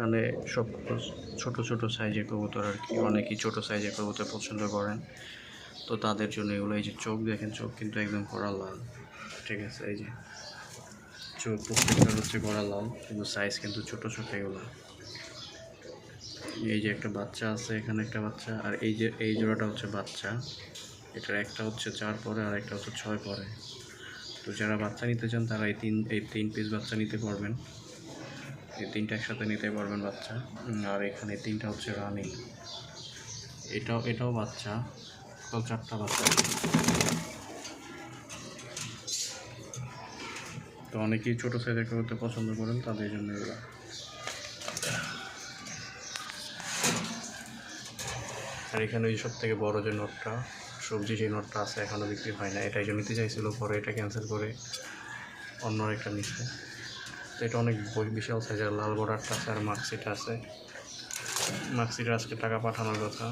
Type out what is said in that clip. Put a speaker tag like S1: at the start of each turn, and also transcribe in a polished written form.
S1: এখানে সব ছোট ছোট সাইজের কবুতর আর কি, অনেকেই ছোট সাইজের কবুতর পছন্দ করেন, তো তাদের জন্য এগুলো। এই যে চোখ দেখেন, চোখ কিন্তু একদম কড়া লাল, ঠিক আছে? এই যে চোখ প্রত্যেকটা হচ্ছে কড়া লাল, কিন্তু সাইজ কিন্তু ছোট ছোট এগুলো। এই যে একটা বাচ্চা আছে, এখানে একটা বাচ্চা, আর এই যে এই জোড়াটা হচ্ছে বাচ্চা। এটার একটা হচ্ছে 4 পরে আর একটা হচ্ছে 6 পরে। তো যারা বাচ্চা নিতে চান তারা এই তিন পিস বাচ্চা নিতে পারবেন, এই তিনটা একসাথে নিতে পারবেন বাচ্চা। আর এখানে তিনটা হচ্ছে রানি, এটাও বাচ্চা, টোটাল 4টা বাচ্চা। তো অনেকেই ছোটো সাইজের করতে পছন্দ করেন, তাদের জন্য এগুলো। আর এখানে ওই সব থেকে বড়ো যে নোটটা, সবজি যে নোটটা আছে, এখনও বিক্রি হয় না। এটাই যে নিতে চাইছিল, পরে এটা ক্যান্সেল করে অন্য একটা নিচ্ছে। তো এটা অনেক বিশাল সাইজের, লাল বর্ডারটা আছে আর মার্কশিট আছে। মার্কশিটে আজকে টাকা পাঠানোর কথা।